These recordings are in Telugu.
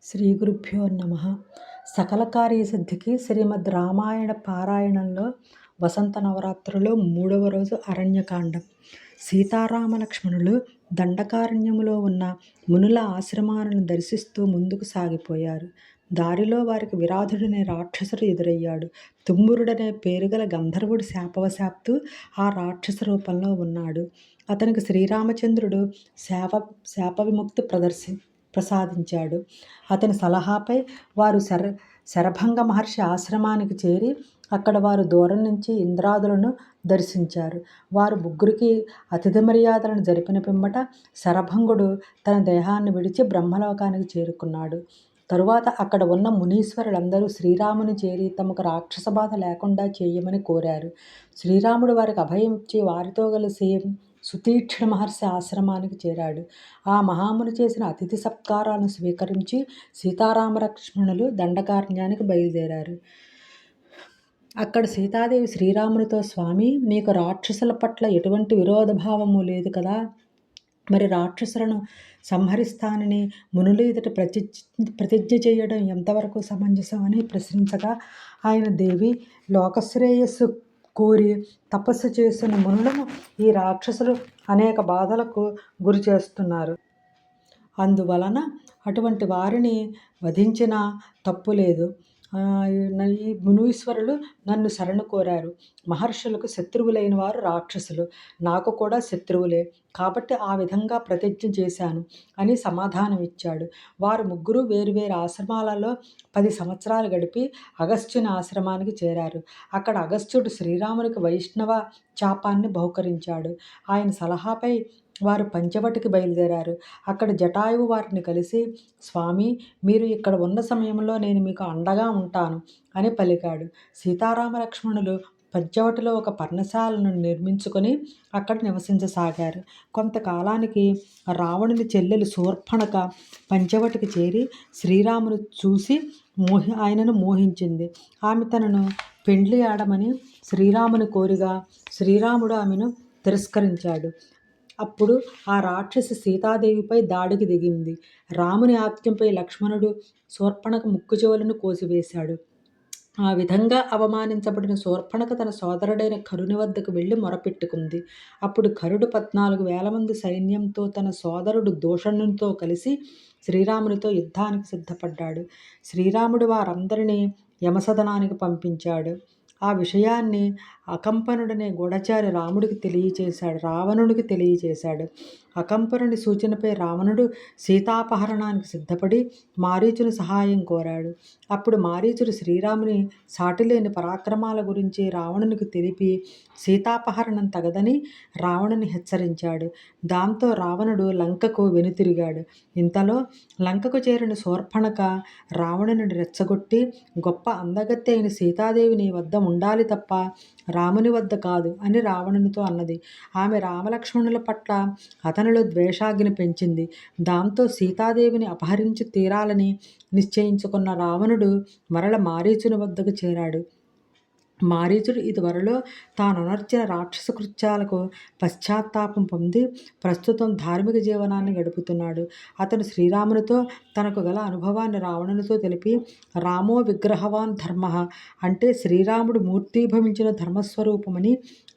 శ్రీ గురుభ్యో నమ. సకల కార్యసిద్ధికి శ్రీమద్ రామాయణ పారాయణంలో వసంత నవరాత్రులో 3వ రోజు అరణ్యకాండం. సీతారామ లక్ష్మణులు దండకారణ్యములో ఉన్న మునుల ఆశ్రమాలను దర్శిస్తూ ముందుకు సాగిపోయారు. దారిలో వారికి విరాధుడనే రాక్షసుడు ఎదురయ్యాడు. తుమ్మురుడనే పేరుగల గంధర్వుడు శాపవశాప్తు ఆ రాక్షస రూపంలో ఉన్నాడు. అతనికి శ్రీరామచంద్రుడు శాప విముక్తి ప్రసాదించాడు. అతని సలహాపై వారు శరభంగ మహర్షి ఆశ్రమానికి చేరి అక్కడ వారు దూరం నుంచి ఇంద్రాదులను దర్శించారు. వారు ముగ్గురికి అతిథి మర్యాదలను జరిపిన పిమ్మట శరభంగుడు తన దేహాన్ని విడిచి బ్రహ్మలోకానికి చేరుకున్నాడు. తరువాత అక్కడ ఉన్న మునీశ్వరులందరూ శ్రీరాముని చేరి తమకు రాక్షస బాధ లేకుండా చేయమని కోరారు. శ్రీరాముడు వారికి అభయం ఇచ్చి వారితో కలిసి సుతీక్ష్ణ మహర్షి ఆశ్రమానికి చేరాడు. ఆ మహాముని చేసిన అతిథి సత్కారాలను స్వీకరించి సీతారామలక్ష్మణులు దండకారణ్యానికి బయలుదేరారు. అక్కడ సీతాదేవి శ్రీరామునితో, స్వామి, మీకు రాక్షసుల పట్ల ఎటువంటి విరోధ భావము లేదు కదా, మరి రాక్షసులను సంహరిస్తానని మునులు ఎదుట ప్రతిజ్ఞ చేయడం ఎంతవరకు సమంజసం అని ప్రశ్నించగా, ఆయన, దేవి, లోకశ్రేయస్సు కోరి తపస్సు చేస్తున్న మునులను ఈ రాక్షసులు అనేక బాధలకు గురి చేస్తున్నారు. అందువలన అటువంటి వారిని వధించినా తప్పు లేదు. ఈ మునీశ్వరులు నన్ను శరణు కోరారు. మహర్షులకు శత్రువులైన వారు రాక్షసులు, నాకు కూడా శత్రువులే, కాబట్టి ఆ విధంగా ప్రతిజ్ఞ చేశాను అని సమాధానం ఇచ్చాడు. వారు ముగ్గురు వేరువేరు ఆశ్రమాలలో 10 సంవత్సరాలు గడిపి అగస్త్యుని ఆశ్రమానికి చేరారు. అక్కడ అగస్త్యుడు శ్రీరామునికి వైష్ణవ చాపాన్ని బహుకరించాడు. ఆయన సలహాపై వారు పంచవటికి బయలుదేరారు. అక్కడ జటాయువు వారిని కలిసి, స్వామి, మీరు ఇక్కడ ఉన్న సమయంలో నేను మీకు అండగా ఉంటాను అని పలికాడు. సీతారామ లక్ష్మణులు పంచవటిలో ఒక పర్ణశాలను నిర్మించుకొని అక్కడ నివసించసాగారు. కొంతకాలానికి రావణుని చెల్లెలు శూర్పణఖ పంచవటికి చేరి శ్రీరామును చూసి ఆయనను మోహించింది. ఆమె తనను పెండ్లి ఆడమని శ్రీరాముని కోరిగా శ్రీరాముడు ఆమెను తిరస్కరించాడు. అప్పుడు ఆ రాక్షసి సీతాదేవిపై దాడికి దిగింది. రాముని ఆజ్ఞపై లక్ష్మణుడు శూర్పణఖ ముక్కు చెవులను కోసివేశాడు. ఆ విధంగా అవమానించబడిన శూర్పణఖ తన సోదరుడైన కరుని వద్దకు వెళ్ళి మొరపెట్టుకుంది. అప్పుడు కరుడు 14,000 మంది సైన్యంతో తన సోదరుడు దూషణునితో కలిసి శ్రీరామునితో యుద్ధానికి సిద్ధపడ్డాడు. శ్రీరాముడు వారందరినీ యమసదనానికి పంపించాడు. ఆ విషయాన్ని అకంపనుడనే గూఢచారి రావణుడికి తెలియచేశాడు. అకంపనుడి సూచనపై రావణుడు సీతాపహరణానికి సిద్ధపడి మారీచుని సహాయం కోరాడు. అప్పుడు మారీచుడు శ్రీరాముని సాటిలేని పరాక్రమాల గురించి రావణునికి తెలిపి సీతాపహరణం తగదని రావణుని హెచ్చరించాడు. దాంతో రావణుడు లంకకు వెనుతిరిగాడు. ఇంతలో లంకకు చేరిన శూర్పణఖ రావణుని రెచ్చగొట్టి, గొప్ప అందగత్తె అయిన సీతాదేవి నీ వద్ద ఉండాలి తప్ప రాముని వద్ద కాదు అని రావణునితో అన్నది. ఆమె రామలక్ష్మణుల పట్ల అతనిలో ద్వేషాగ్ని పెంచింది. దాంతో సీతాదేవిని అపహరించి తీరాలని నిశ్చయించుకున్న రావణుడు మరల మారీచుని వద్దకు చేరాడు. మారీచుడు ఇదివరలో తాను అనర్చిన రాక్షస కృత్యాలకు పశ్చాత్తాపం పొంది ప్రస్తుతం ధార్మిక జీవనాన్ని గడుపుతున్నాడు. అతను శ్రీరామునితో తనకు గల అనుభవాన్ని రావణునితో తెలిపి, రామో విగ్రహవాన్ ధర్మ అంటే శ్రీరాముడు మూర్తీభవించిన ధర్మస్వరూపమని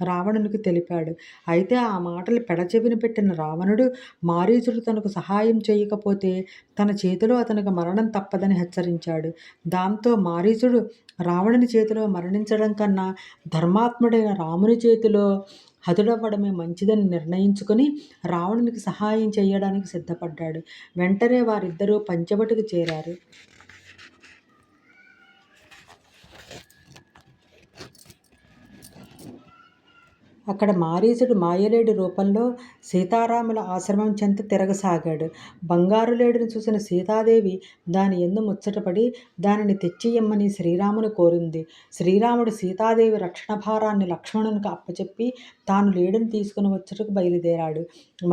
రావణునికి తెలిపాడు. అయితే ఆ మాటలు పెడచెవిన పెట్టిన రావణుడు మారీచుడు తనకు సహాయం చేయకపోతే తన చేతిలో అతనికి మరణం తప్పదని హెచ్చరించాడు. దాంతో మారీచుడు రావణుని చేతిలో మరణించడం కన్నా ధర్మాత్ముడైన రాముని చేతిలో హతుడవ్వడమే మంచిదని నిర్ణయించుకొని రావణునికి సహాయం చేయడానికి సిద్ధపడ్డాడు. వెంటనే వారిద్దరూ పంచవటికి చేరారు. అక్కడ మారీచుడు మాయలేడి రూపంలో సీతారాముల ఆశ్రమం చెంత తిరగసాగాడు. బంగారు లేడిని చూసిన సీతాదేవి దాని యందు ముచ్చటపడి దానిని తెచ్చి ఇమ్మని శ్రీరాముని కోరింది. శ్రీరాముడు సీతాదేవి రక్షణ భారాన్ని లక్ష్మణునికి అప్పచెప్పి తాను లేడిని తీసుకుని వచ్చుటకు బయలుదేరాడు.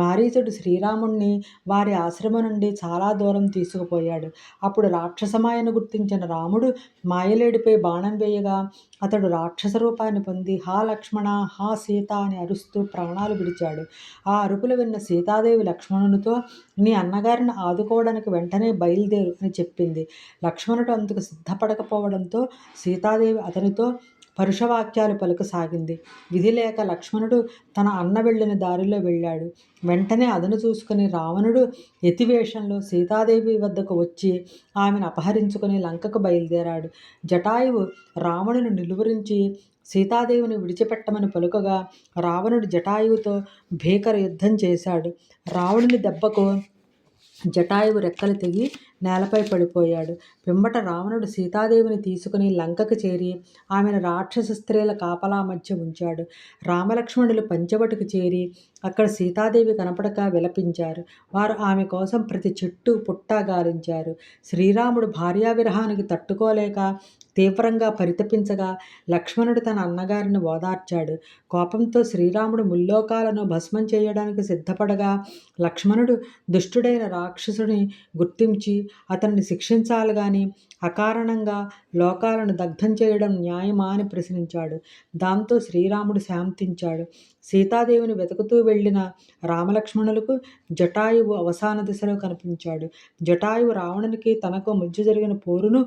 మారీచుడు శ్రీరాముణ్ణి వారి ఆశ్రమం నుండి చాలా దూరం తీసుకుపోయాడు. అప్పుడు రాక్షసమాయను గుర్తించిన రాముడు మాయలేడిపై బాణం వేయగా అతడు రాక్షస రూపాన్ని పొంది హా లక్ష్మణ, హా సీత అని అరుస్తూ ప్రాణాలు విడిచాడు. ఆ అరుపులు విన్న సీతాదేవి లక్ష్మణునితో, నీ అన్నగారిని ఆదుకోవడానికి వెంటనే బయలుదేరు అని చెప్పింది. లక్ష్మణుడు అందుకు సిద్ధపడకపోవడంతో సీతాదేవి అతనితో పరుషవాక్యాలు పలుకసాగింది. విధి లేక లక్ష్మణుడు తన అన్న వెళ్ళిన దారిలో వెళ్ళాడు. వెంటనే అదను చూసుకుని రావణుడు యతివేషంలో సీతాదేవి వద్దకు వచ్చి ఆమెను అపహరించుకుని లంకకు బయలుదేరాడు. జటాయువు రావణుని నిలువరించి సీతాదేవిని విడిచిపెట్టమని పలుకగా రావణుడు జటాయువుతో భీకర యుద్ధం చేశాడు. రావణుని దెబ్బకు జటాయువు రెక్కలు తెగి నేలపై పడిపోయాడు. పిమ్మట రావణుడు సీతాదేవిని తీసుకుని లంకకు చేరి ఆమెను రాక్షస స్త్రీల కాపలా మధ్య ఉంచాడు. రామలక్ష్మణులు పంచవటికి చేరి అక్కడ సీతాదేవి కనపడక విలపించారు. వారు ఆమె కోసం ప్రతి చెట్టు పుట్ట గాలించారు. శ్రీరాముడు భార్యావిరహానికి తట్టుకోలేక తీవ్రంగా పరితపించగా లక్ష్మణుడు తన అన్నగారిని ఓదార్చాడు. కోపంతో శ్రీరాముడు ముల్లోకాలను భస్మం చేయడానికి సిద్ధపడగా లక్ష్మణుడు దుష్టుడైన రాక్షసుని గుర్తించి అతన్ని శిక్షించాలి గాని అకారణంగా లోకాలను దగ్ధం చేయడం న్యాయమా అని ప్రశ్నించాడు. దాంతో శ్రీరాముడు శాంతించాడు. సీతాదేవిని వెతుకుతూ వెళ్ళిన రామలక్ష్మణులకు జటాయువు అవసాన దిశలో కనిపించాడు. జటాయువు రావణునికి తనకు మధ్య జరిగిన పోరును,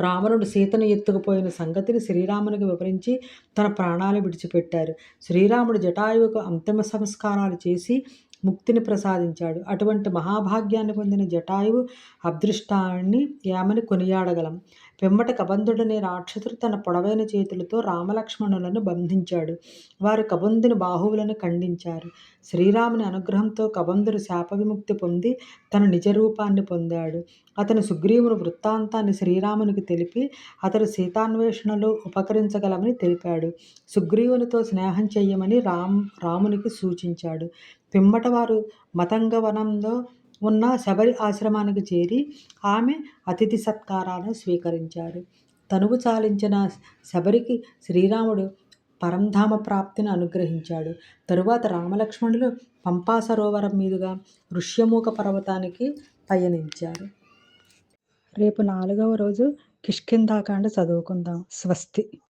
రావణుడు సీతను ఎత్తుకుపోయిన సంగతిని శ్రీరామునికి వివరించి తన ప్రాణాలు విడిచిపెట్టారు. శ్రీరాముడు జటాయువుకు అంతిమ సంస్కారాలు చేసి ముక్తిని ప్రసాదించాడు. అటువంటి మహాభాగ్యాన్ని పొందిన జటాయువు అదృష్టాన్ని ఏమని కొనియాడగలం. పిమ్మట కబంధుడనే రాక్షసుడు తన పొడవైన చేతులతో రామలక్ష్మణులను బంధించాడు. వారు కబంధుని బాహువులను ఖండించారు. శ్రీరాముని అనుగ్రహంతో కబంధుడు శాప విముక్తి పొంది తన నిజరూపాన్ని పొందాడు. అతను సుగ్రీవుని వృత్తాంతాన్ని శ్రీరామునికి తెలిపి అతడు సీతాన్వేషణలో ఉపకరించగలమని తెలిపాడు. సుగ్రీవునితో స్నేహం చెయ్యమని రామునికి సూచించాడు. పిమ్మట వారు మతంగవనంలో ఉన్న శబరి ఆశ్రమానికి చేరి ఆమె అతిథి సత్కారాలను స్వీకరించారు. తనువు చాలించిన శబరికి శ్రీరాముడు పరంధామ ప్రాప్తిని అనుగ్రహించాడు. తరువాత రామలక్ష్మణులు పంపా సరోవరం మీదుగా ఋష్యమూక పర్వతానికి పయనించారు. రేపు 4వ రోజు కిష్కింధాకాండ చదువుకుందాం. స్వస్తి.